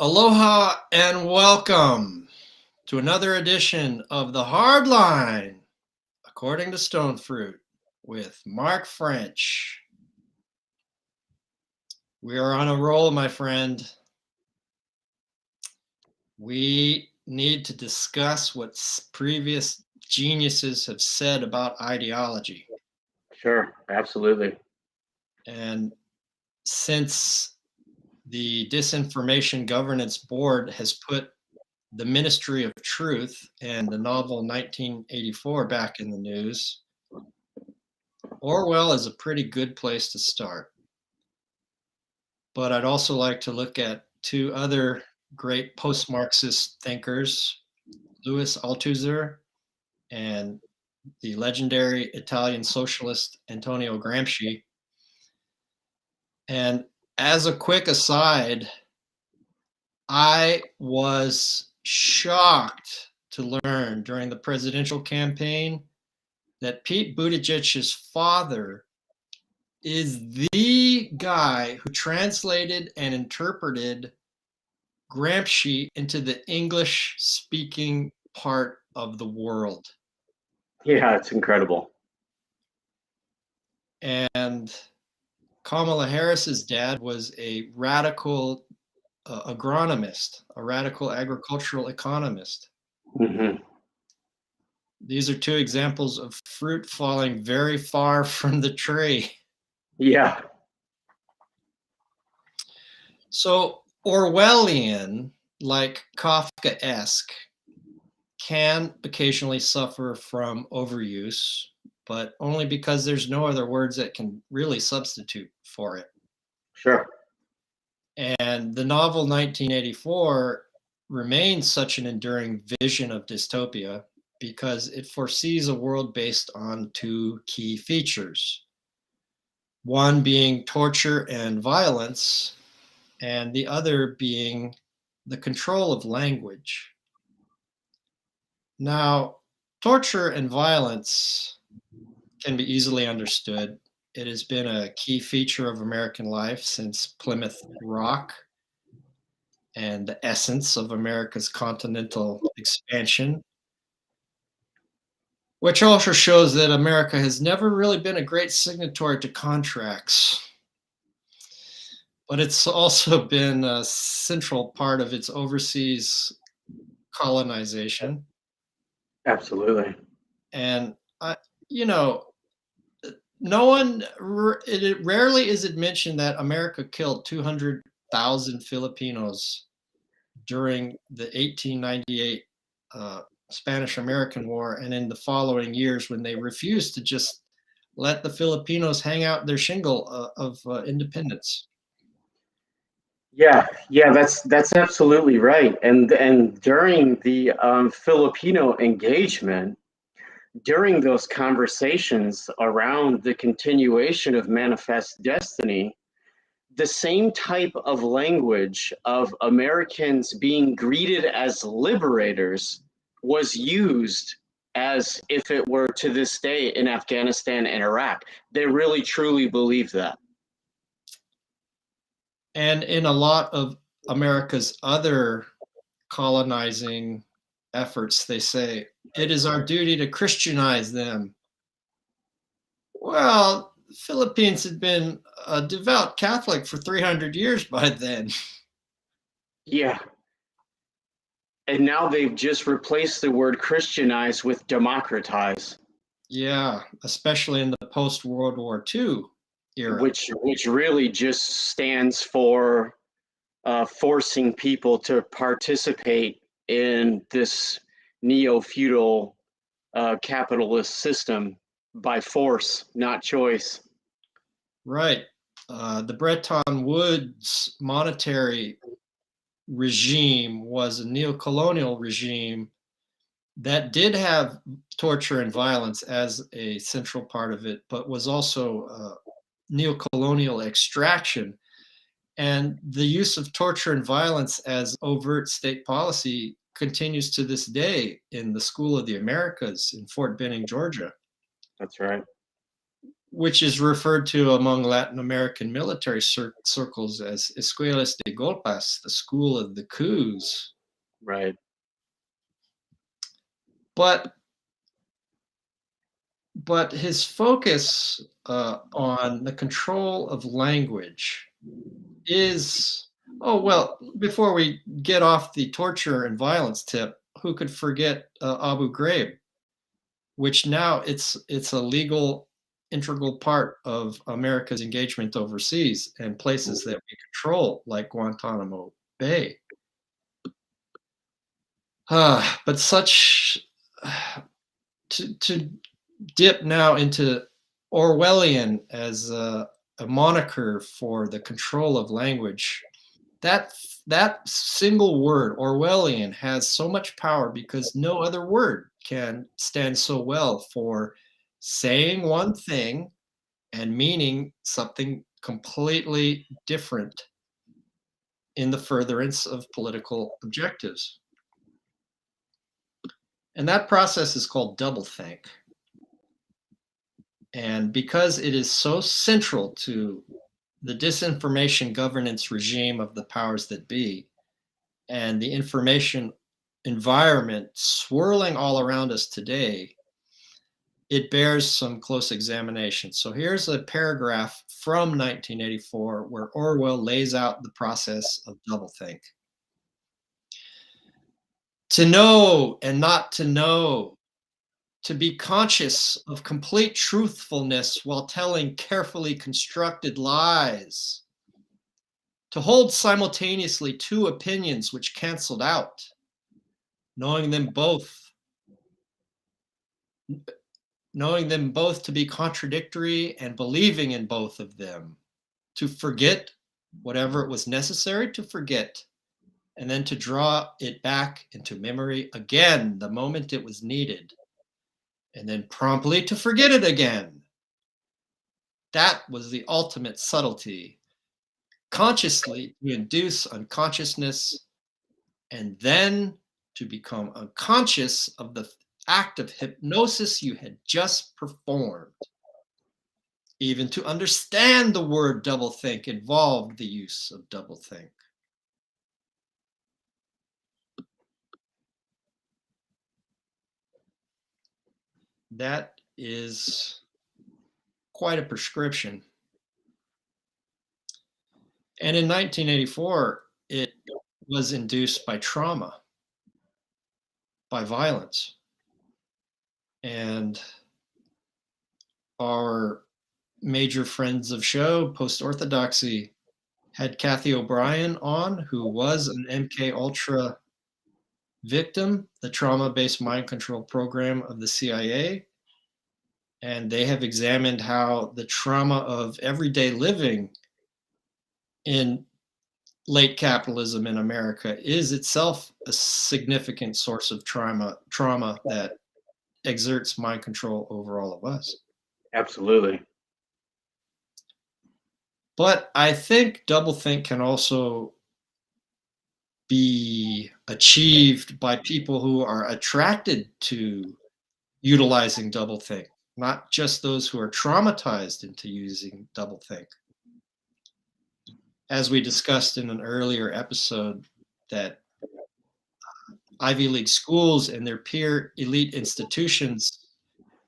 Aloha and welcome to another edition of the Hardline, according to Stonefruit, with Mark French. We are on a roll, my friend. We need to discuss what previous geniuses have said about ideology. Sure, absolutely. And since the Disinformation Governance Board has put the Ministry of Truth and the novel 1984 back in the news, Orwell is a pretty good place to start. But I'd also like to look at two other great post-Marxist thinkers, Louis Althusser and the legendary Italian socialist Antonio Gramsci. And as a quick aside, I was shocked to learn during the presidential campaign that Pete Buttigieg's father is the guy who translated and interpreted Gramsci into the English-speaking part of the world. Yeah, it's incredible. And Kamala Harris's dad was a radical agronomist, a radical agricultural economist. Mm-hmm. These are two examples of fruit falling very far from the tree. Yeah. So Orwellian, like Kafkaesque, can occasionally suffer from overuse, but only because there's no other words that can really substitute for it. Sure. And the novel 1984 remains such an enduring vision of dystopia because it foresees a world based on two key features. One being torture and violence, and the other being the control of language. Now, torture and violence can be easily understood. It has been a key feature of American life since Plymouth Rock and the essence of America's continental expansion, which also shows that America has never really been a great signatory to contracts. But it's also been a central part of its overseas colonization. Absolutely. And, no one, it rarely is it mentioned that America killed 200,000 Filipinos during the 1898 Spanish-American War and in the following years when they refused to just let the Filipinos hang out their shingle of independence. Yeah, that's absolutely right. And during the Filipino engagement, during those conversations around the continuation of Manifest Destiny, the same type of language of Americans being greeted as liberators was used as if it were to this day in Afghanistan and Iraq. They really truly believe that. And in a lot of America's other colonizing efforts, they say, it is our duty to Christianize them. Well, the Philippines had been a devout Catholic for 300 years by then. Yeah. And now they've just replaced the word Christianize with democratize. Yeah, especially in the post-World War II era. Which really just stands for forcing people to participate in this neo-feudal capitalist system by force, not choice. Right. The Bretton Woods monetary regime was a neo-colonial regime that did have torture and violence as a central part of it, but was also neo-colonial extraction. And the use of torture and violence as overt state policy continues to this day in the School of the Americas in Fort Benning, Georgia. That's right. which is referred to among Latin American military circles as escuelas de golpes, the school of the coups. Right. But his focus on the control of language is, oh, well, before we get off the torture and violence tip, who could forget Abu Ghraib, which now it's a legal integral part of America's engagement overseas and places that we control, like Guantanamo Bay. But such to dip now into Orwellian as a moniker for the control of language, that single word, Orwellian, has so much power because no other word can stand so well for saying one thing and meaning something completely different in the furtherance of political objectives. And that process is called doublethink. And because it is so central to the disinformation governance regime of the powers that be, and the information environment swirling all around us today, it bears some close examination. So here's a paragraph from 1984 where Orwell lays out the process of doublethink. To know and not to know, to be conscious of complete truthfulness while telling carefully constructed lies, to hold simultaneously two opinions which canceled out, knowing them both to be contradictory and believing in both of them, to forget whatever it was necessary to forget, and then to draw it back into memory again the moment it was needed, and then promptly to forget it again. That was the ultimate subtlety. Consciously to induce unconsciousness, and then to become unconscious of the act of hypnosis you had just performed. Even to understand the word doublethink involved the use of doublethink. That is quite a prescription. And in 1984, it was induced by trauma, by violence. And our major friends of show, Post-Orthodoxy, had Kathy O'Brien on, who was an MK Ultra victim, the trauma-based mind control program of the CIA. And they have examined how the trauma of everyday living in late capitalism in America is itself a significant source of trauma that exerts mind control over all of us. Absolutely. But I think doublethink can also be achieved by people who are attracted to utilizing doublethink, not just those who are traumatized into using doublethink. As we discussed in an earlier episode, that Ivy League schools and their peer elite institutions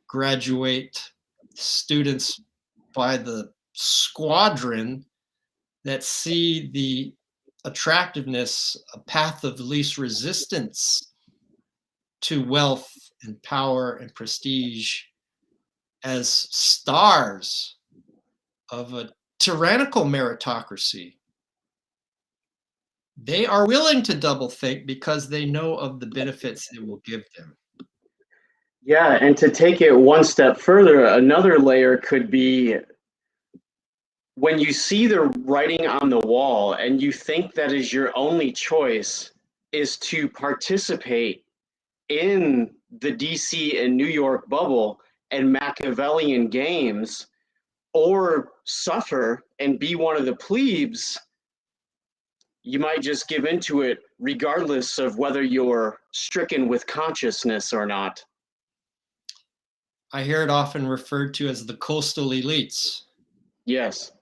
graduate students by the squadron that see the attractiveness, a path of least resistance to wealth and power and prestige as stars of a tyrannical meritocracy. They are willing to doublethink because they know of the benefits it will give them. Yeah, and to take it one step further, another layer could be when you see the writing on the wall and you think that is your only choice is to participate in the DC and New York bubble and Machiavellian games, or suffer and be one of the plebes, you might just give into it regardless of whether you're stricken with consciousness or not. I hear it often referred to as the coastal elites, Yes.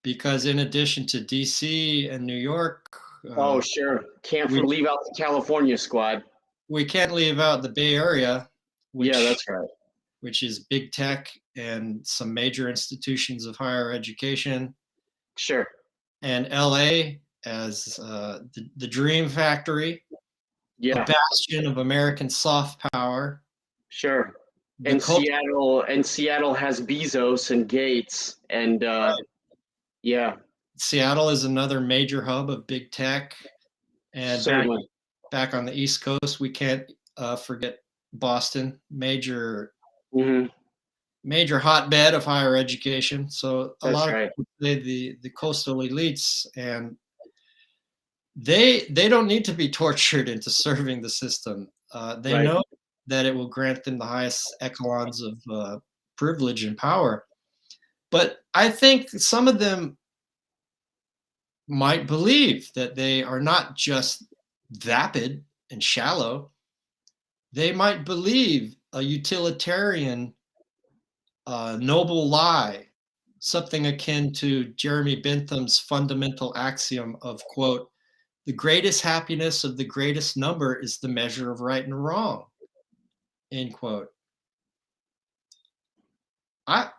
because in addition to DC and New York, Oh, sure. Can't we leave out the California squad. we can't leave out the Bay Area, Yeah, which that's right. is big tech and some major institutions of higher education, Sure. and LA as the dream factory, a Yeah, bastion of American soft power. sure. The And cult, Seattle has Bezos and Gates and yeah, Seattle is another major hub of big tech, and certainly. back on the East Coast, we can't forget Boston, Hmm. major hotbed of higher education. So a That's lot of right. people say the coastal elites, and they don't need to be tortured into serving the system. They Right. know that it will grant them the highest echelons of privilege and power. But I think some of them might believe that they are not just vapid and shallow. They might believe a utilitarian, noble lie, something akin to Jeremy Bentham's fundamental axiom of, quote, the greatest happiness of the greatest number is the measure of right and wrong, end quote. I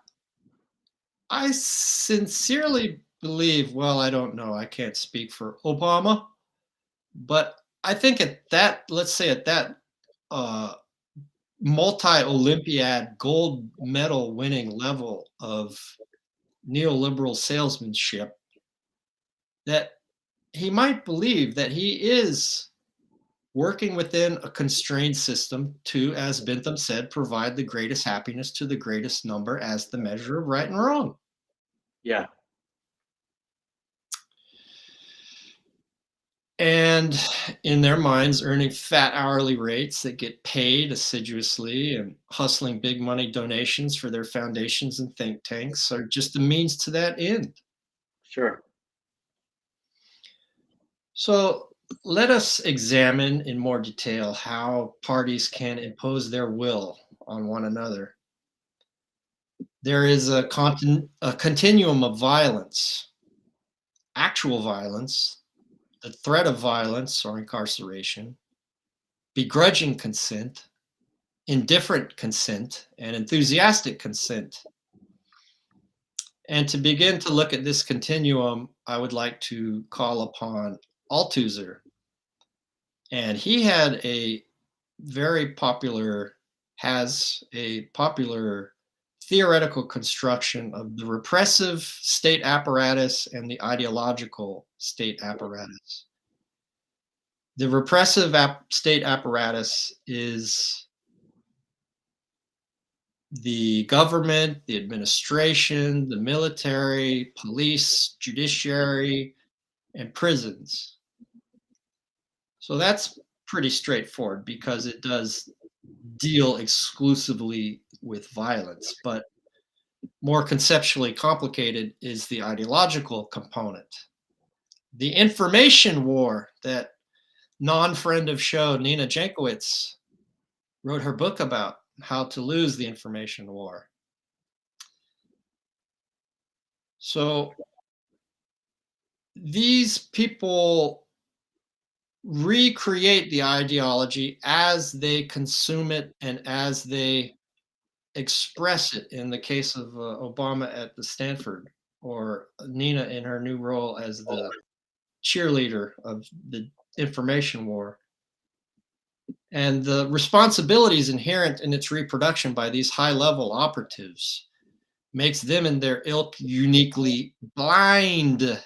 I sincerely believe, well, I don't know, I can't speak for Obama, but I think at that, let's say at that uh, multi-Olympiad gold medal winning level of neoliberal salesmanship, that he might believe that he is working within a constrained system to, as Bentham said, provide the greatest happiness to the greatest number as the measure of right and wrong. Yeah. And in their minds, earning fat hourly rates that get paid assiduously and hustling big money donations for their foundations and think tanks are just a means to that end. Sure. So let us examine in more detail how parties can impose their will on one another. There is a continuum of violence, actual violence, the threat of violence or incarceration, begrudging consent, indifferent consent, and enthusiastic consent. And to begin to look at this continuum, I would like to call upon Althusser. And he had a very popular, has a popular theoretical construction of the repressive state apparatus and the ideological state apparatus. The repressive state apparatus is the government, the administration, the military, police, judiciary, and prisons. So that's pretty straightforward because it does deal exclusively with violence, but more conceptually complicated is the ideological component. The information war that non-friend of show Nina Jankowicz wrote her book about, how to lose the information war. So these people recreate the ideology as they consume it and as they express it, in the case of Obama at the Stanford, or Nina in her new role as the cheerleader of the information war. And the responsibilities inherent in its reproduction by these high-level operatives makes them and their ilk uniquely blind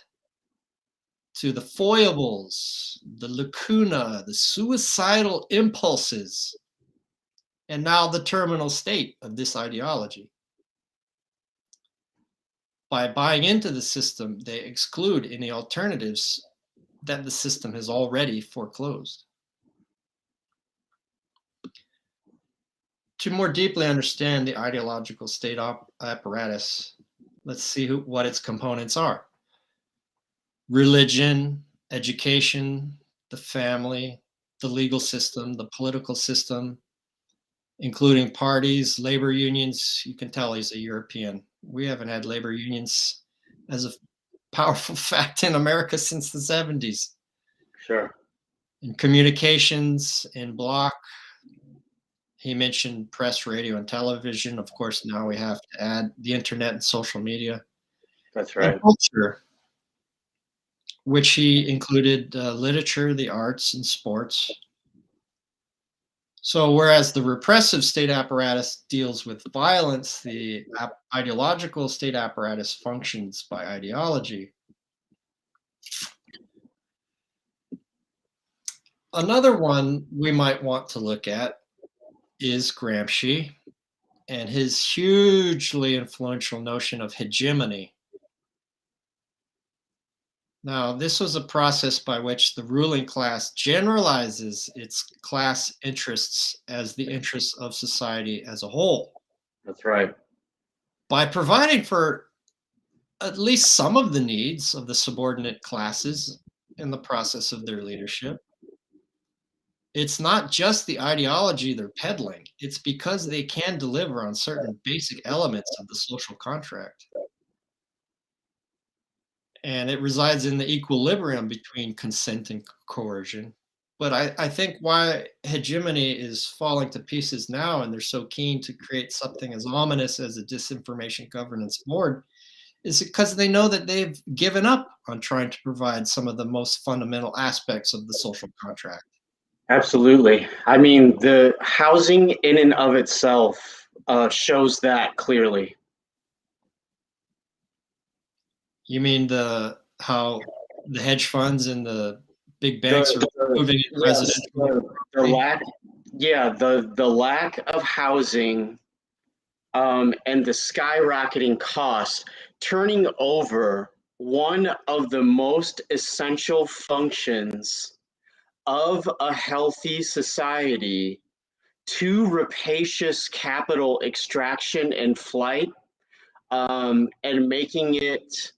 to the foibles, the lacuna, the suicidal impulses, and now the terminal state of this ideology. By buying into the system, they exclude any alternatives that the system has already foreclosed. To more deeply understand the ideological state apparatus, let's see what its components are. Religion, education, the family, the legal system, the political system, including parties, labor unions. You can tell he's a European. We haven't had labor unions as a powerful fact in America since the 70s. Sure. In communications, in block, he mentioned press, radio, and television. Of course, now we have to add the internet and social media. That's And right. culture, which he included literature, the arts, and sports. So, whereas the repressive state apparatus deals with violence, the ideological state apparatus functions by ideology. Another one we might want to look at is Gramsci and his hugely influential notion of hegemony. Now, this was a process by which the ruling class generalizes its class interests as the interests of society as a whole. That's right. By providing for at least some of the needs of the subordinate classes in the process of their leadership, it's not just the ideology they're peddling, it's because they can deliver on certain basic elements of the social contract. And it resides in the equilibrium between consent and coercion. But I think why hegemony is falling to pieces now, and they're so keen to create something as ominous as a disinformation governance board, is because they know that they've given up on trying to provide some of the most fundamental aspects of the social contract. Absolutely. I mean, the housing in and of itself shows that clearly. You mean how the hedge funds and the big banks are The moving in yes, residential the property? lack, yeah, the lack of housing and the skyrocketing costs, turning over one of the most essential functions of a healthy society to rapacious capital extraction and flight, and making it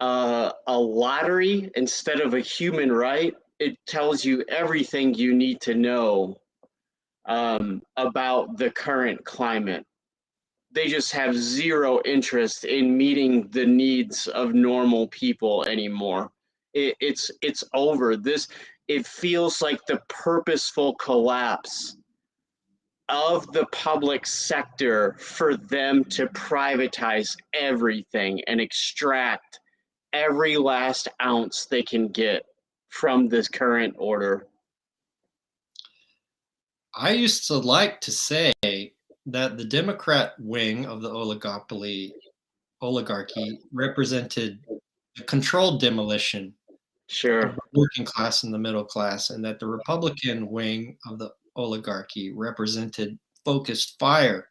a lottery instead of a human right. It tells you everything you need to know about the current climate. They just have zero interest in meeting the needs of normal people anymore. It's over. It feels like the purposeful collapse of the public sector for them to privatize everything and extract every last ounce they can get from this current order. I used to like to say that the Democrat wing of the oligarchy represented a controlled demolition Sure. of the working class and the middle class, and that the Republican wing of the oligarchy represented focused fire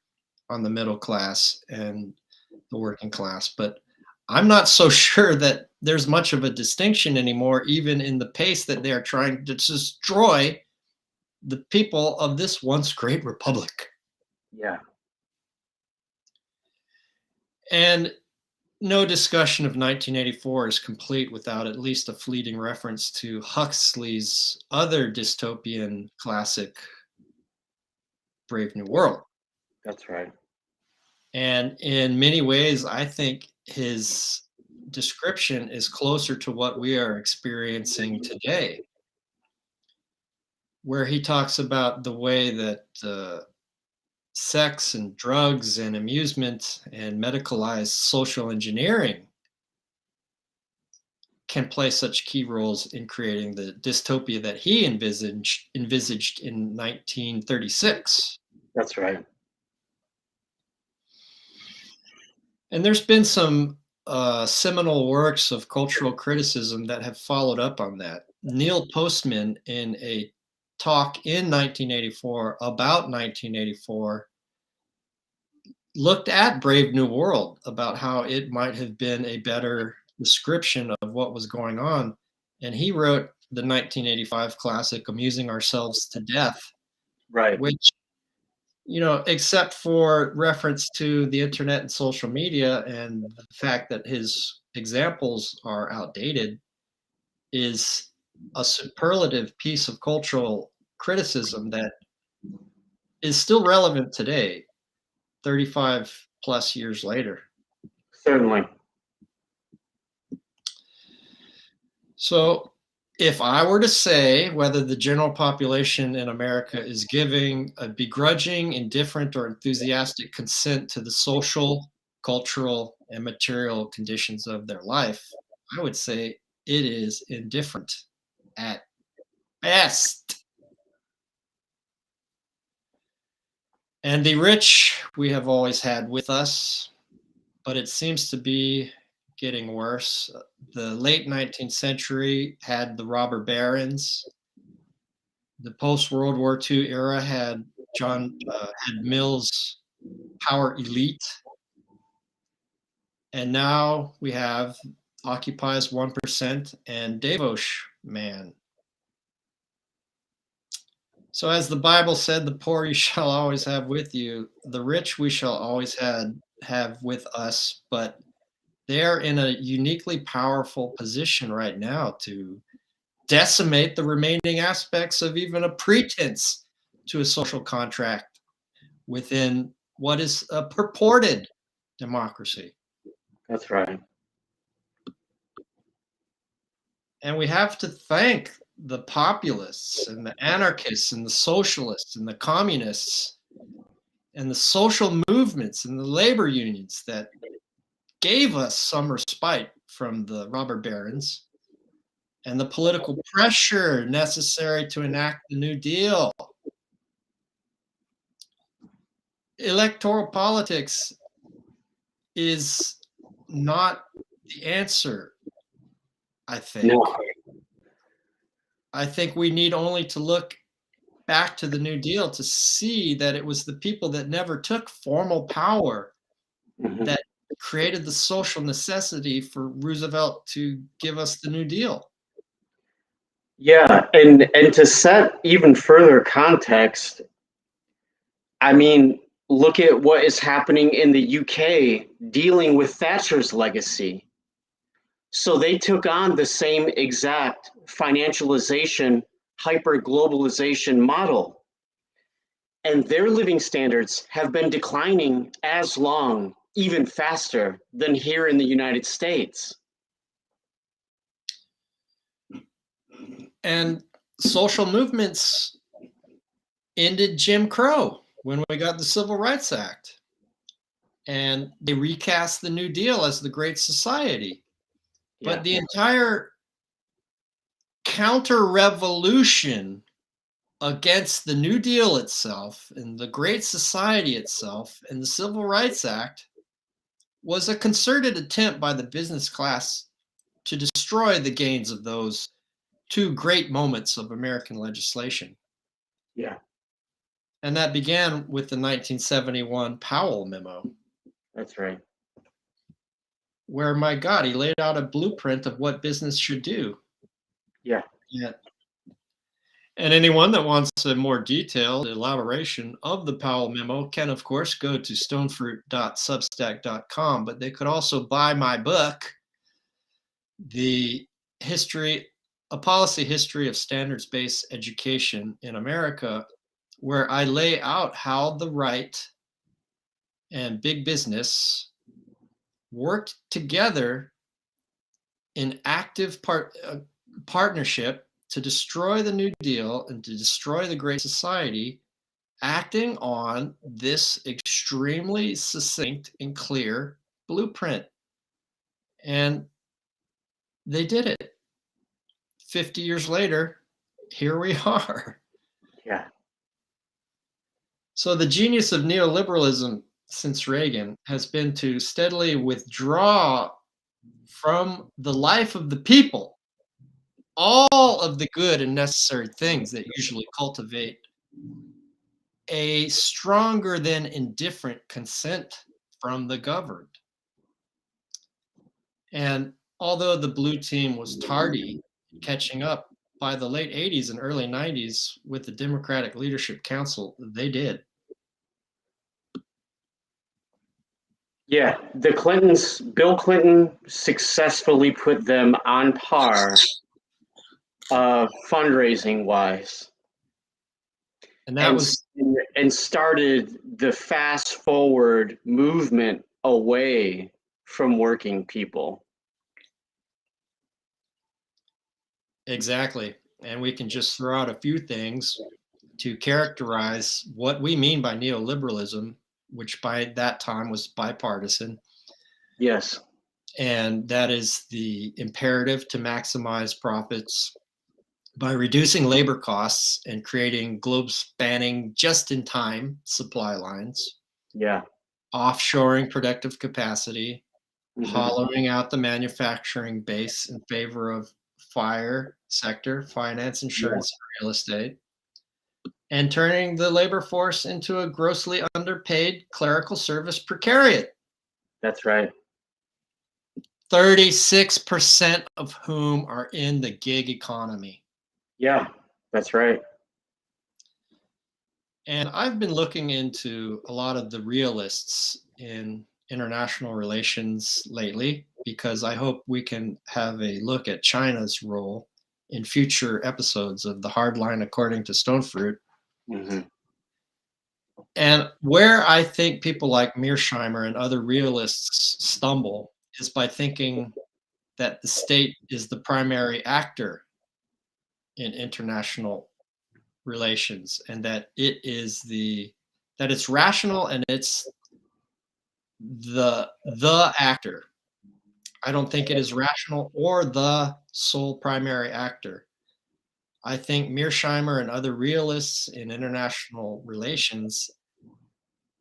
on the middle class and the working class. But I'm not so sure that there's much of a distinction anymore, even in the pace that they are trying to destroy the people of this once great republic. Yeah. And no discussion of 1984 is complete without at least a fleeting reference to Huxley's other dystopian classic, Brave New World. That's right. And in many ways, I think his description is closer to what we are experiencing today, where he talks about the way that sex and drugs and amusement and medicalized social engineering can play such key roles in creating the dystopia that he envisaged in 1936. That's right. And there's been some seminal works of cultural criticism that have followed up on that. Neil Postman, in a talk in 1984 about 1984, looked at Brave New World, about how it might have been a better description of what was going on. And he wrote the 1985 classic, Amusing Ourselves to Death, Right. which, except for reference to the internet and social media and the fact that his examples are outdated, is a superlative piece of cultural criticism that is still relevant today, 35 plus years later. Certainly. So if I were to say whether the general population in America is giving a begrudging, indifferent, or enthusiastic consent to the social, cultural, and material conditions of their life, I would say it is indifferent at best. And the rich we have always had with us, but it seems to be getting worse. The late 19th century had the robber barons. The post-World War II era had Mill's power elite. And now we have Occupy's 1% and Davos man. So as the Bible said, the poor you shall always have with you, the rich we shall always have with us, but they're in a uniquely powerful position right now to decimate the remaining aspects of even a pretense to a social contract within what is a purported democracy. That's right. And we have to thank the populists and the anarchists and the socialists and the communists and the social movements and the labor unions that gave us some respite from the robber barons and the political pressure necessary to enact the New Deal. Electoral politics is not the answer, I think. No. I think we need only to look back to the New Deal to see that it was the people that never took formal power that created the social necessity for Roosevelt to give us the New Deal. Yeah, and to set even further context, I mean, look at what is happening in the UK dealing with Thatcher's legacy. So they took on the same exact financialization, hyper-globalization model. And their living standards have been declining as long, even faster than here in the United States. And social movements ended Jim Crow when we got the Civil Rights Act. And they recast the New Deal as the Great Society. But the entire counter-revolution against the New Deal itself and the Great Society itself and the Civil Rights Act was a concerted attempt by the business class to destroy the gains of those two great moments of American legislation. Yeah. And that began with the 1971 Powell memo. That's right. Where, my God, he laid out a blueprint of what business should do. Yeah. Yeah. And anyone that wants a more detailed elaboration of the Powell memo can, of course, go to stonefruit.substack.com, but they could also buy my book, A Policy History of Standards-Based Education in America, where I lay out how the right and big business worked together in active partnership to destroy the New Deal and to destroy the Great Society, acting on this extremely succinct and clear blueprint. And they did it. 50 years later, here we are. Yeah. So the genius of neoliberalism since Reagan has been to steadily withdraw from the life of the people all of the good and necessary things that usually cultivate a stronger than indifferent consent from the governed. And although the blue team was tardy in catching up, by the late 80s and early 90s with the Democratic Leadership Council, they did. Yeah, Bill Clinton successfully put them on par fundraising wise. And that was and started the fast forward movement away from working people. exactly. And we can just throw out a few things to characterize what we mean by neoliberalism, which by that time was bipartisan. Yes. And that is the imperative to maximize profits by reducing labor costs and creating globe spanning just in time supply lines, Yeah. offshoring productive capacity, Mhm. hollowing out the manufacturing base in favor of fire sector, finance, insurance, and real estate, and turning the labor force into a grossly underpaid clerical service precariat. That's right. 36% of whom are in the gig economy. Yeah, that's right. And I've been looking into a lot of the realists in international relations lately because I hope we can have a look at China's role in future episodes of the Hardline according to Stonefruit. Hmm. And where I think people like Mearsheimer and other realists stumble is by thinking that the state is the primary actor in international relations and that it's rational and it's the actor. I don't think it is rational or the sole primary actor. I think Mearsheimer and other realists in international relations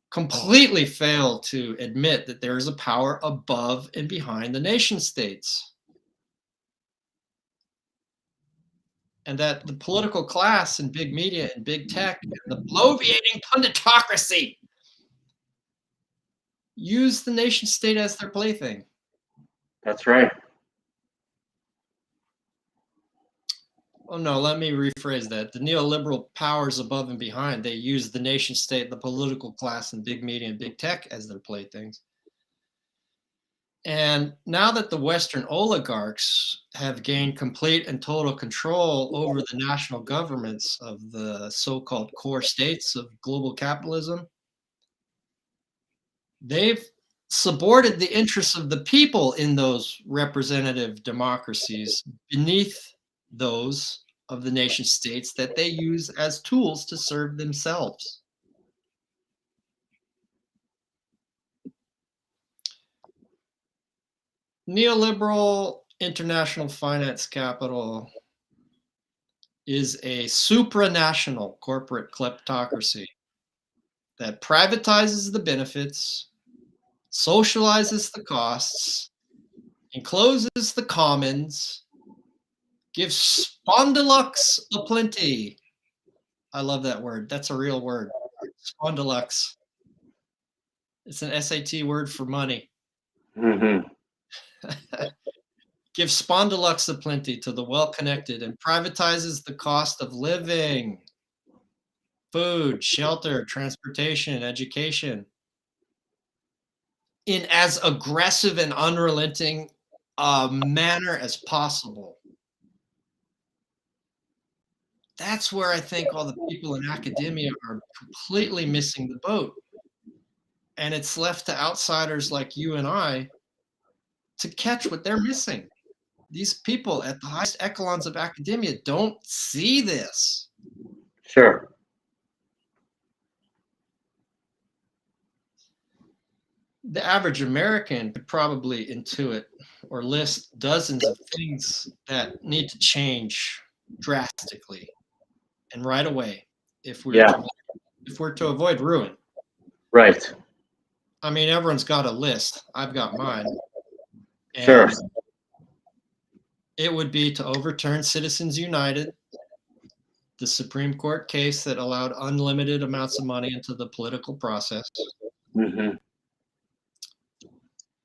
completely fail to admit that there is a power above and behind the nation states. And that the political class and big media and big tech and the bloviating punditocracy use the nation state as their plaything. That's right. Oh no, let me rephrase that. The neoliberal powers above and behind, they use the nation state, the political class, and big media and big tech as their playthings. And now that the Western oligarchs have gained complete and total control over the national governments of the so-called core states of global capitalism, they've subordinated the interests of the people in those representative democracies beneath those of the nation states that they use as tools to serve themselves. Neoliberal international finance capital is a supranational corporate kleptocracy that privatizes the benefits, socializes the costs, encloses the commons, gives spondylux aplenty. I love that word. That's a real word. Spondylux. It's an SAT word for money. Hmm. Gives spondylux aplenty to the well-connected and privatizes the cost of living, food, shelter, transportation, education in as aggressive and unrelenting a manner as possible. That's where I think all the people in academia are completely missing the boat. And it's left to outsiders like you and I to catch what they're missing. These people at the highest echelons of academia don't see this. Sure. The average American could probably intuit or list dozens of things that need to change drastically and right away if we're Yeah. to avoid ruin. Right. I mean, everyone's got a list. I've got mine. Sure. And it would be to overturn Citizens United, the Supreme Court case that allowed unlimited amounts of money into the political process. Hmm.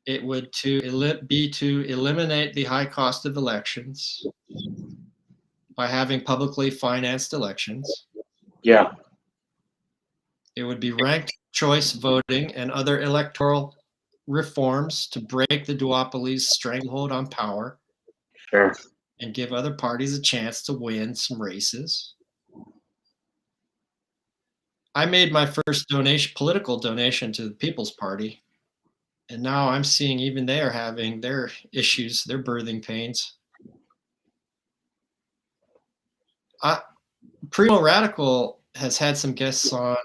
It would be to eliminate the high cost of elections by having publicly financed elections. Yeah. It would be ranked choice voting and other electoral reforms to break the duopoly's stranglehold on power Sure. and give other parties a chance to win some races. I made my first political donation to the People's Party, and now I'm seeing even they are having their issues, their birthing pains. Primo Radical has had some guests on,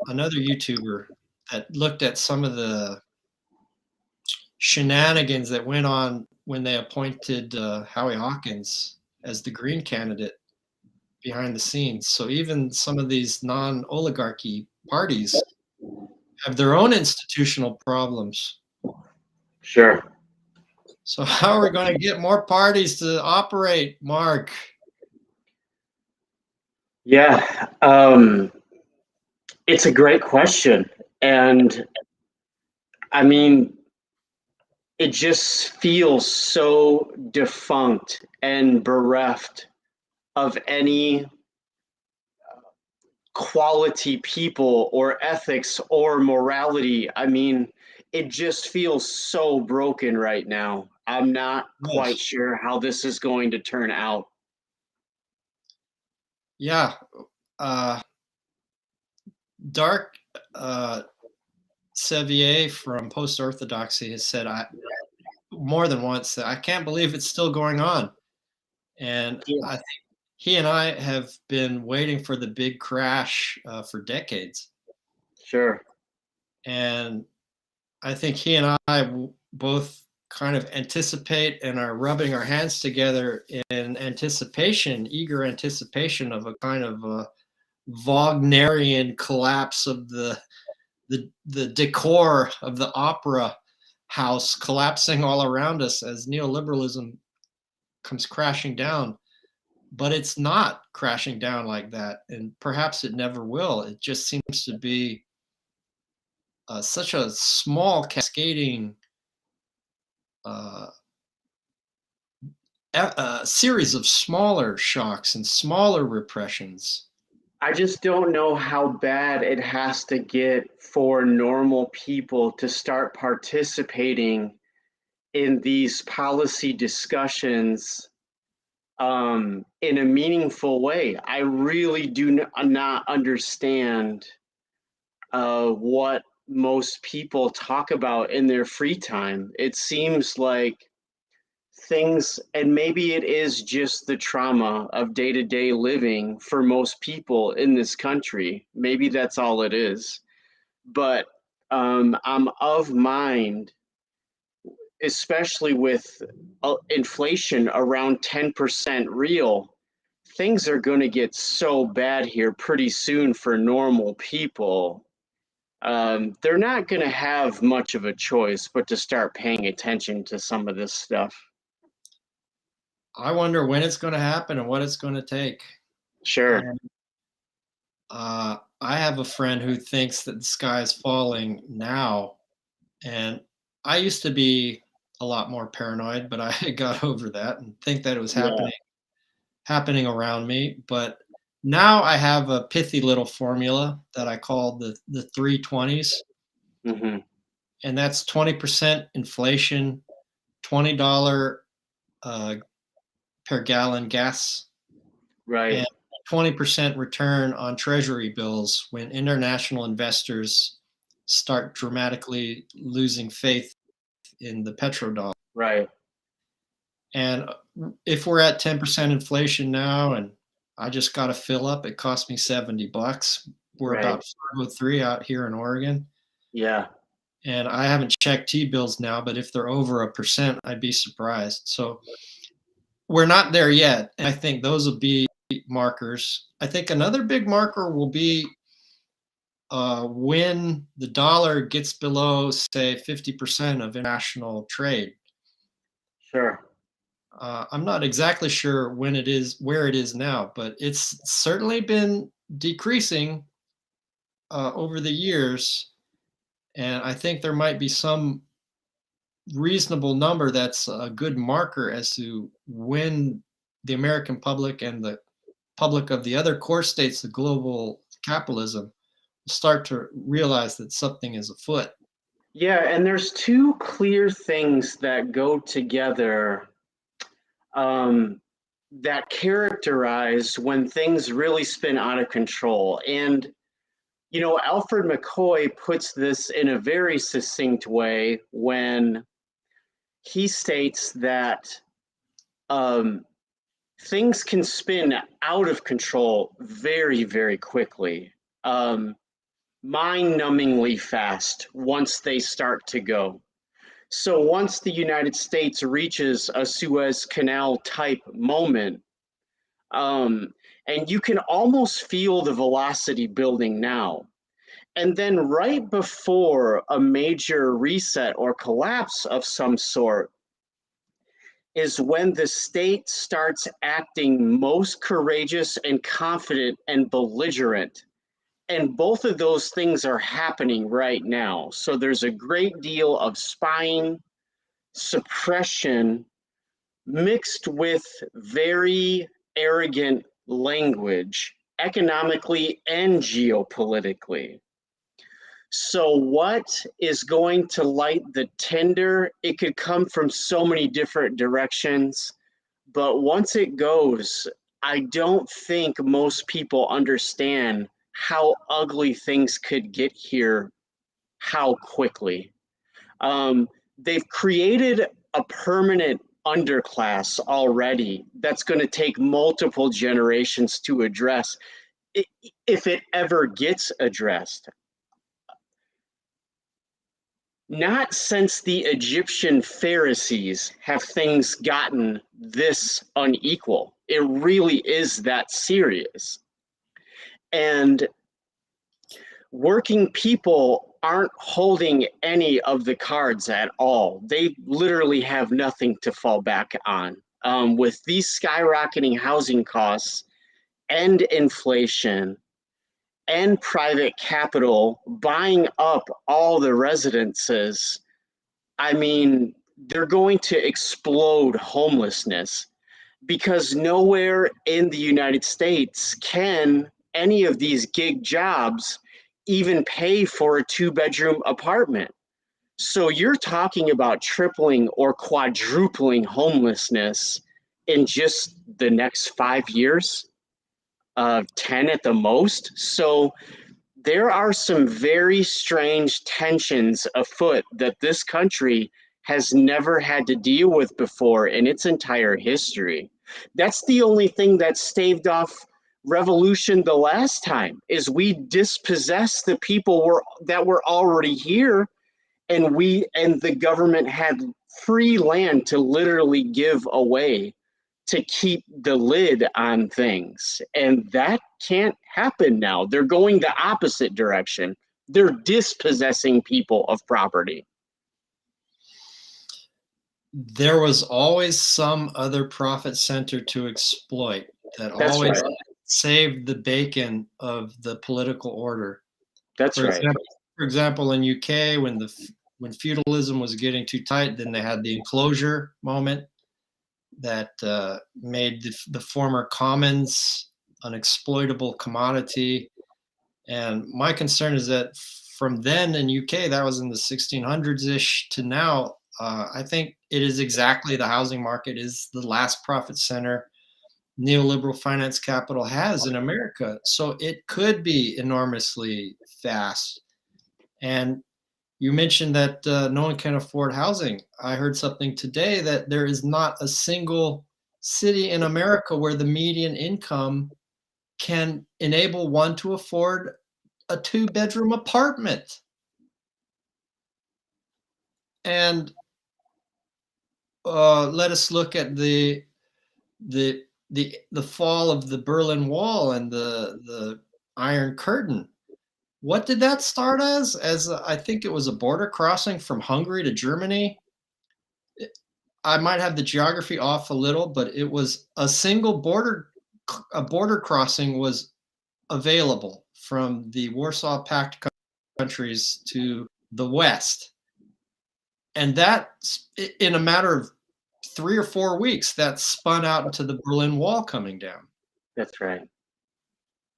another YouTuber that looked at some of the shenanigans that went on when they appointed Howie Hawkins as the Green candidate behind the scenes. So even some of these non-oligarchy parties have their own institutional problems. Sure. So how are we going to get more parties to operate, Mark? Yeah, it's a great question. And I mean, it just feels so defunct and bereft of any quality people or ethics or morality. I mean, it just feels so broken right now. I'm not quite Yes. sure how this is going to turn out. Yeah. Dark Sevier from Post Orthodoxy has said more than once that I can't believe it's still going on. And Yeah, I think he and I have been waiting for the big crash for decades. sure. And I think he and I both kind of anticipate and are rubbing our hands together in anticipation, eager anticipation of a kind of a Wagnerian collapse of the decor of the opera house collapsing all around us as neoliberalism comes crashing down. But it's not crashing down like that, and perhaps it never will. It just seems to be such a small cascading uh, series of smaller shocks and smaller repressions. I just don't know how bad it has to get for normal people to start participating in these policy discussions in a meaningful way. I really do not understand what most people talk about in their free time. It seems like things, and maybe it is just the trauma of day to day living for most people in this country. Maybe that's all it is. But I'm of mind, especially with inflation around 10% real, things are going to get so bad here pretty soon for normal people. They're not going to have much of a choice but to start paying attention to some of this stuff. I wonder when it's going to happen and what it's going to take. Sure. And I have a friend who thinks that the sky is falling now, and I used to be a lot more paranoid, but I got over that and think that it was Yeah. happening around me. But now I have a pithy little formula that I call the 320s, Hmm. and that's 20% inflation, $20 uh, per gallon gas, Right. and 20% return on treasury bills when international investors start dramatically losing faith in the petrodollar. Right. And if we're at 10% inflation now and I just got to fill up, it cost me $70. We're Right. about 503 out here in Oregon. Yeah. And I haven't checked T bills now, but if they're over 1%, I'd be surprised. So we're not there yet. And I think those will be markers. I think another big marker will be when the dollar gets below, say, 50% of international trade. Sure. I'm not exactly sure when it is, where it is now, but it's certainly been decreasing over the years. And I think there might be some reasonable number that's a good marker as to when the American public and the public of the other core states of global capitalism will start to realize that something is afoot. Yeah, and there's two clear things that go together um, that characterize when things really spin out of control. And Alfred McCoy puts this in a very succinct way when he states that things can spin out of control very, very quickly, mind-numbingly fast once they start to go. So once the United States reaches a Suez Canal type moment, and you can almost feel the velocity building now. And then right before a major reset or collapse of some sort is when the state starts acting most courageous and confident and belligerent. And both of those things are happening right now. So there's a great deal of spying, suppression, mixed with very arrogant language, economically and geopolitically. So what is going to light the tinder? It could come from so many different directions, but once it goes, I don't think most people understand how ugly things could get here, how quickly. They've created a permanent underclass already that's going to take multiple generations to address, if it ever gets addressed. Not since the Egyptian Pharisees have things gotten this unequal. It really is that serious. And working people aren't holding any of the cards at all. They literally have nothing to fall back on. With these skyrocketing housing costs and inflation and private capital buying up all the residences, I mean, they're going to explode homelessness because nowhere in the United States can any of these gig jobs even pay for a 2-bedroom apartment. So you're talking about tripling or quadrupling homelessness in just the next 5 years, 10 at the most. So there are some very strange tensions afoot that this country has never had to deal with before in its entire history. That's the only thing that staved off revolution the last time, is we dispossessed the people that were already here, and the government had free land to literally give away to keep the lid on things. And that can't happen now. They're going the opposite direction. They're dispossessing people of property. There was always some other profit center to exploit that That's always right. saved the bacon of the political order. That's For right. example, in UK, when feudalism was getting too tight, then they had the enclosure moment that made the former commons an exploitable commodity. And my concern is that from then in UK, that was in the 1600s-ish, to now, I think it is exactly the housing market is the last profit center neoliberal finance capital has in America. So it could be enormously fast. And you mentioned that no one can afford housing. I heard something today that there is not a single city in America where the median income can enable one to afford a 2-bedroom apartment. And let us look at the fall of the Berlin Wall and the Iron Curtain. What did that start as? I think it was a border crossing from Hungary to Germany. I might have the geography off a little, but it was a single border crossing was available from the Warsaw Pact countries to the west. And that, in a matter of 3 or 4 weeks, that spun out into the Berlin Wall coming down. That's right.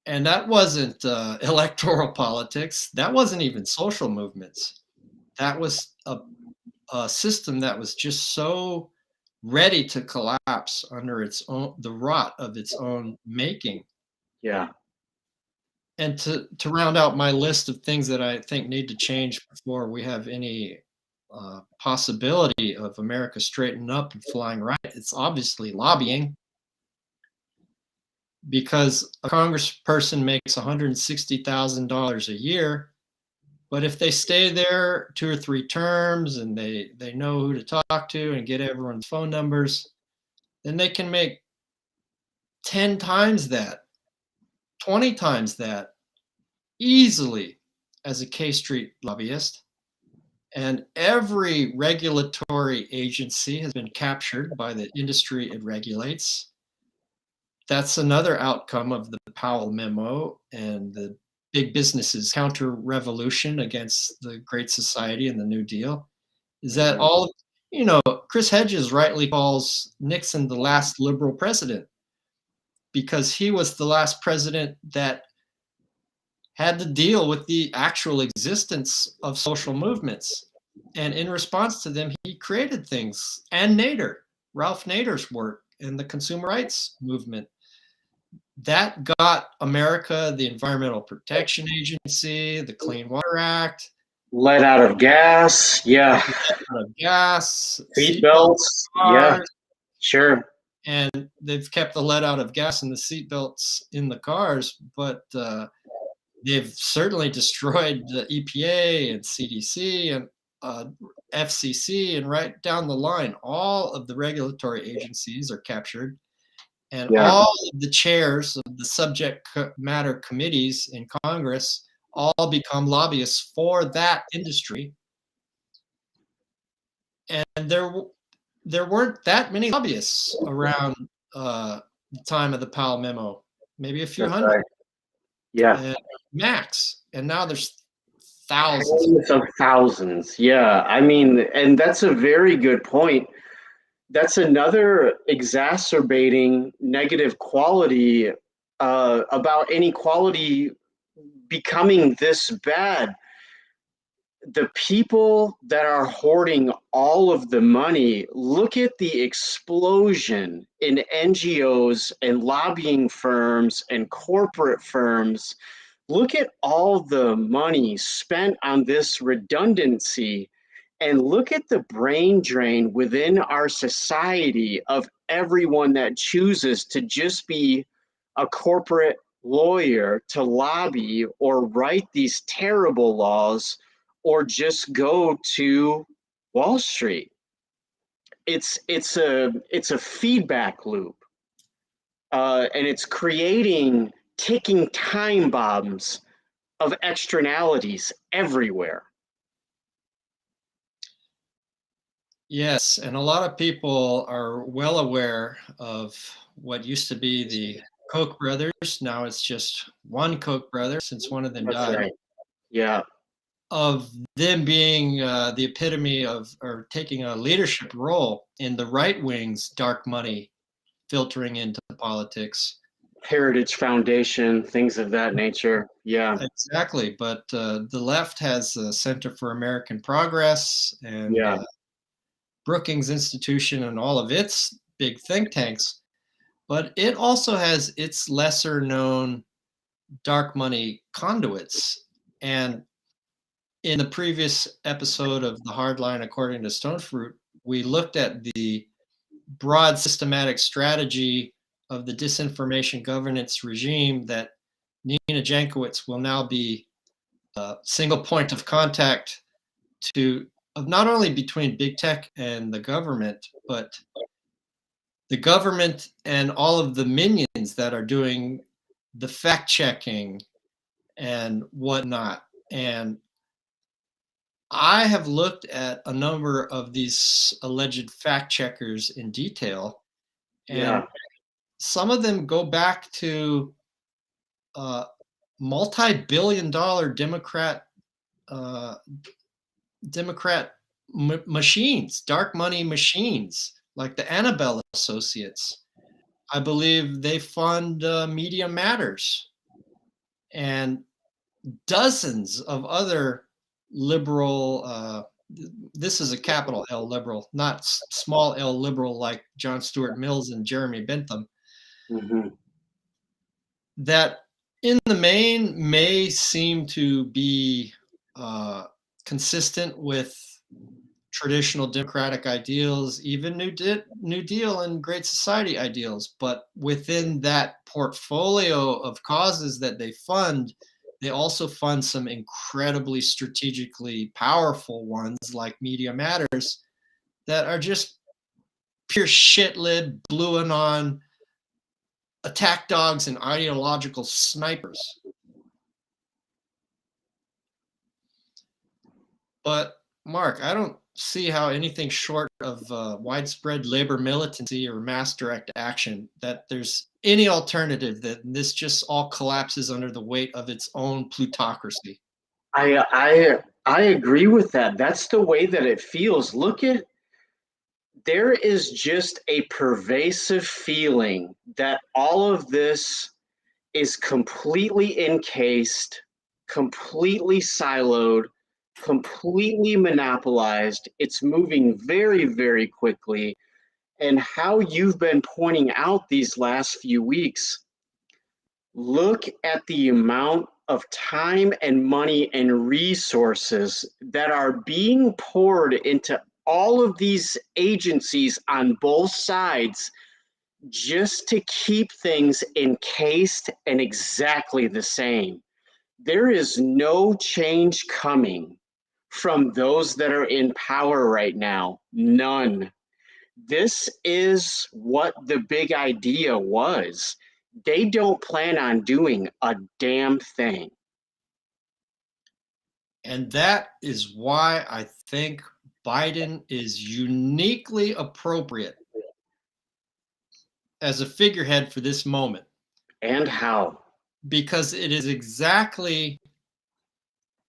And that wasn't electoral politics. That wasn't even social movements. That was a system that was just so ready to collapse under the rot of its own making. Yeah. And to round out my list of things that I think need to change before we have any possibility of America straightening up and flying right, it's obviously lobbying, because a congressperson makes $160,000 a year. But if they stay there 2 or 3 terms and they know who to talk to and get everyone's phone numbers, then they can make 10 times that, 20 times that easily as a K Street lobbyist. And every regulatory agency has been captured by the industry it regulates. That's another outcome of the Powell memo and the big businesses counter revolution against the Great Society and the New Deal, is that all, Chris Hedges rightly calls Nixon the last liberal president, because he was the last president that had to deal with the actual existence of social movements. And in response to them, he created things. And Nader, Ralph Nader's work in the consumer rights movement, that got America the Environmental Protection Agency, the Clean Water Act, Let out of gas, yeah. Gas, Seatbelts, yeah, sure. and they've kept the lead out of gas and the seatbelts in the cars, but they've certainly destroyed the EPA and CDC and FCC, and right down the line, all of the regulatory agencies are captured, and all of the chairs of the subject matter committees in Congress all become lobbyists for that industry. And there weren't that many lobbyists around the time of the Powell memo, maybe a few hundred. Right. Yeah. Max. And now there's thousands. Tens of thousands. Yeah. I mean, and that's a very good point. That's another exacerbating negative quality about inequality becoming this bad. The people that are hoarding all of the money, look at the explosion in NGOs and lobbying firms and corporate firms. Look at all the money spent on this redundancy, and look at the brain drain within our society of everyone that chooses to just be a corporate lawyer, to lobby or write these terrible laws, or just go to Wall Street. It's a feedback loop, and it's creating ticking time bombs of externalities everywhere. Yes, and a lot of people are well aware of what used to be the Koch brothers. Now it's just one Koch brother, since one of them died. Right. Yeah. Of them being the epitome of, or taking a leadership role in the right wing's dark money filtering into politics. Heritage Foundation, things of that nature. Yeah. Exactly. But the left has the Center for American Progress and Brookings Institution and all of its big think tanks. But it also has its lesser known dark money conduits. And in the previous episode of the Hardline According to Stonefruit, we looked at the broad systematic strategy of the disinformation governance regime that Nina Jankowicz will now be a single point of contact of not only between big tech and the government, but the government and all of the minions that are doing the fact checking and whatnot. And I have looked at a number of these alleged fact checkers in detail, and some of them go back to multi-billion-dollar Democrat machines, dark money machines, like the Annabelle Associates. I believe they fund Media Matters and dozens of other liberal, this is a capital L liberal, not small L liberal like John Stuart Mills and Jeremy Bentham, that in the main, may seem to be consistent with traditional democratic ideals, even New Deal and Great Society ideals. But within that portfolio of causes that they also fund some incredibly strategically powerful ones like Media Matters that are just pure shit lid, blue anon, attack dogs, and ideological snipers. But Mark, I don't see how anything short of widespread labor militancy or mass direct action, that there's any alternative, that this just all collapses under the weight of its own plutocracy. I agree with that. That's the way that it feels. There is just a pervasive feeling that all of this is completely encased, completely siloed, completely monopolized. It's moving very, very quickly. And how you've been pointing out these last few weeks, look at the amount of time and money and resources that are being poured into all of these agencies on both sides just to keep things encased and exactly the same. There is no change coming from those that are in power right now. None. This is what the big idea was. They don't plan on doing a damn thing. And that is why I think Biden is uniquely appropriate as a figurehead for this moment. And how? Because it is exactly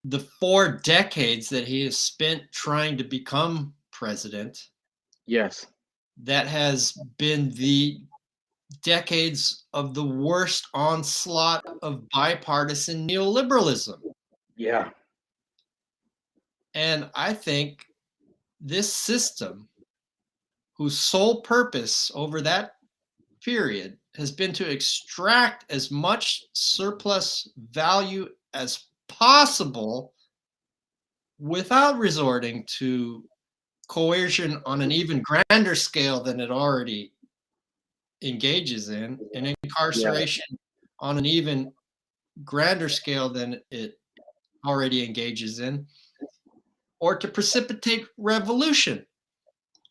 the 4 decades that he has spent trying to become president Yes. that has been the decades of the worst onslaught of bipartisan neoliberalism. Yeah. And I think this system, whose sole purpose over that period has been to extract as much surplus value as possible without resorting to coercion on an even grander scale than it already engages in, and incarceration on an even grander scale than it already engages in, or to precipitate revolution.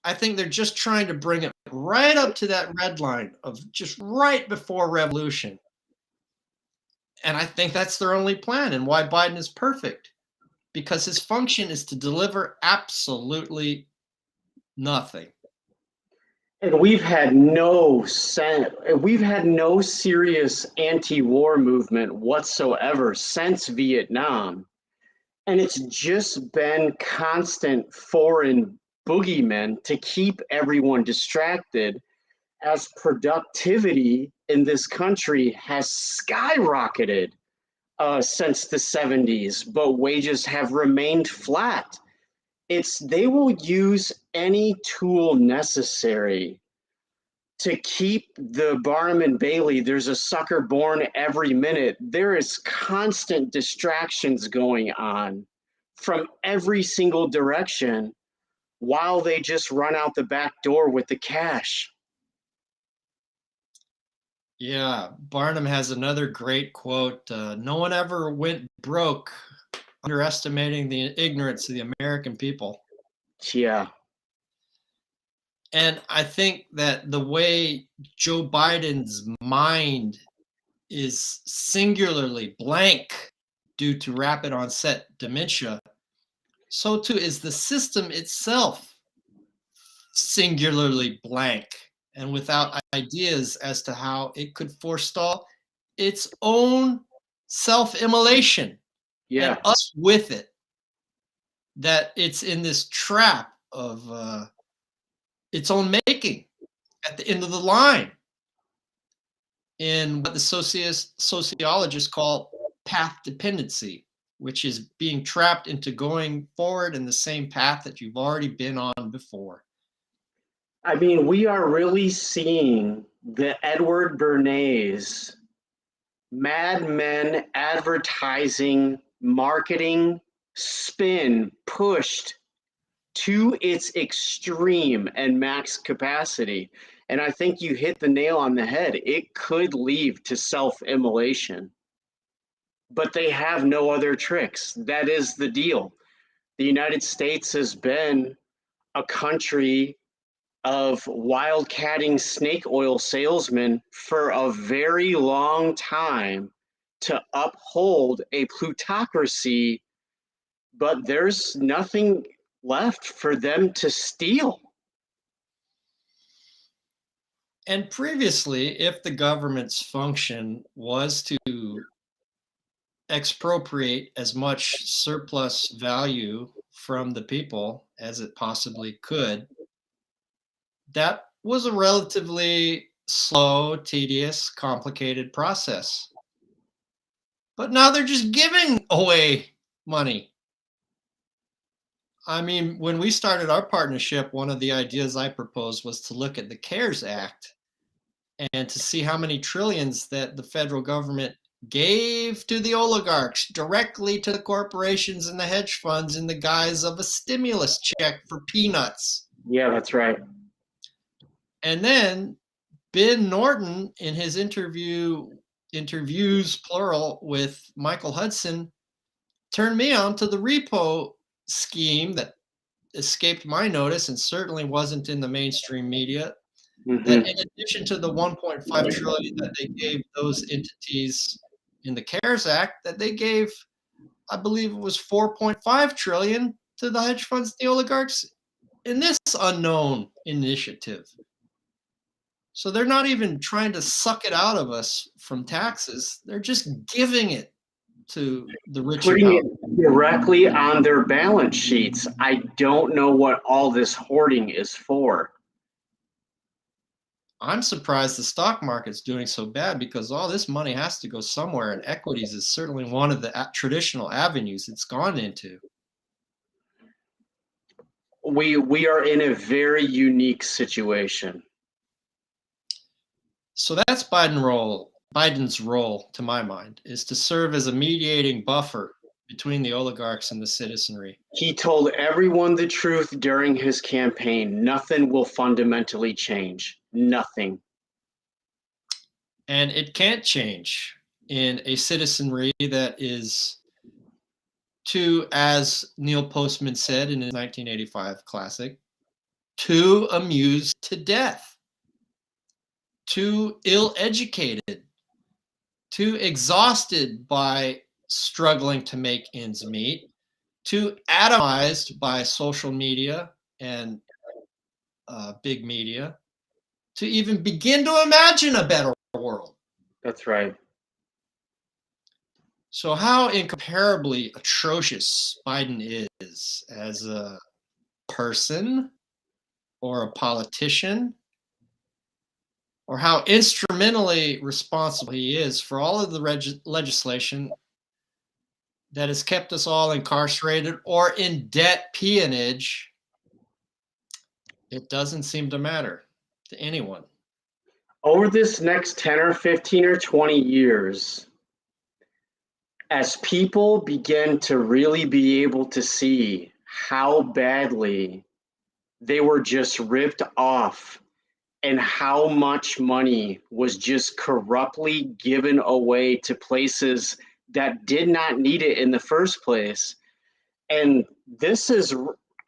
I think they're just trying to bring it right up to that red line of just right before revolution. And I think that's their only plan, and why Biden is perfect, because his function is to deliver absolutely nothing. And we've had no serious anti-war movement whatsoever since Vietnam. And it's just been constant foreign boogeymen to keep everyone distracted, as productivity in this country has skyrocketed since the 70s, but wages have remained flat. They will use any tool necessary to keep the Barnum and Bailey, there's a sucker born every minute. There is constant distractions going on from every single direction while they just run out the back door with the cash. Yeah, Barnum has another great quote. No one ever went broke underestimating the ignorance of the American people. Yeah. And I think that the way Joe Biden's mind is singularly blank due to rapid onset dementia, so too is the system itself singularly blank and without ideas as to how it could forestall its own self-immolation, Yeah. and us with it. That it's in this trap of its own making at the end of the line, in what the sociologists call path dependency, which is being trapped into going forward in the same path that you've already been on before. I mean, we are really seeing the Edward Bernays madmen advertising, marketing, spin pushed to its extreme and max capacity. And I think you hit the nail on the head. It could lead to self-immolation. But they have no other tricks. That is the deal. The United States has been a country of wildcatting snake oil salesmen for a very long time to uphold a plutocracy, but there's nothing left for them to steal. And previously, if the government's function was to expropriate as much surplus value from the people as it possibly could, that was a relatively slow, tedious, complicated process. But now they're just giving away money. I mean, when we started our partnership, one of the ideas I proposed was to look at the CARES Act and to see how many trillions that the federal government gave to the oligarchs directly to the corporations and the hedge funds in the guise of a stimulus check for peanuts. Yeah, that's right. And then Ben Norton, in his interviews plural with Michael Hudson, turned me on to the repo scheme that escaped my notice and certainly wasn't in the mainstream media. That in addition to the 1.5 trillion that they gave those entities in the CARES Act, that they gave, I believe it was 4.5 trillion to the hedge funds, the oligarchs, in this unknown initiative. So they're not even trying to suck it out of us from taxes. They're just giving it to the rich. Putting it directly on their balance sheets. I don't know what all this hoarding is for. I'm surprised the stock market's doing so bad because all this money has to go somewhere, and equities is certainly one of the traditional avenues it's gone into. We are in a very unique situation. So that's Biden's role, to my mind, is to serve as a mediating buffer between the oligarchs and the citizenry. He told everyone the truth during his campaign. Nothing will fundamentally change. Nothing. And it can't change in a citizenry that is too, as Neil Postman said in his 1985 classic, too amused to death, too ill-educated, too exhausted by struggling to make ends meet, too atomized by social media and big media to even begin to imagine a better world. That's right. So how incomparably atrocious Biden is as a person or a politician, or how instrumentally responsible he is for all of the legislation that has kept us all incarcerated or in debt peonage, it doesn't seem to matter to anyone. Over this next 10 or 15 or 20 years, as people begin to really be able to see how badly they were just ripped off and how much money was just corruptly given away to places that did not need it in the first place. And this is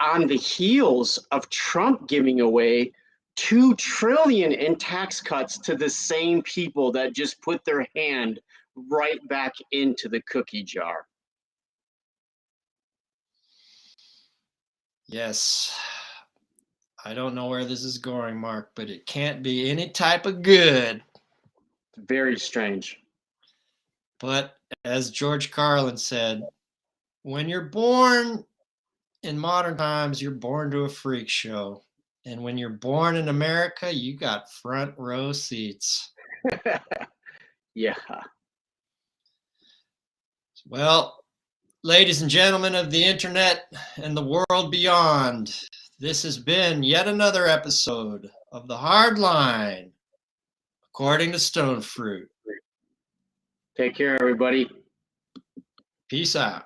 on the heels of Trump giving away $2 trillion in tax cuts to the same people that just put their hand right back into the cookie jar. Yes. I don't know where this is going, Mark, but it can't be any type of good. Very strange. But as George Carlin said, when you're born in modern times, you're born to a freak show. And when you're born in America, you got front row seats. Yeah. Well, ladies and gentlemen of the internet and the world beyond, this has been yet another episode of the Hardline, according to Stonefruit. Take care, everybody. Peace out.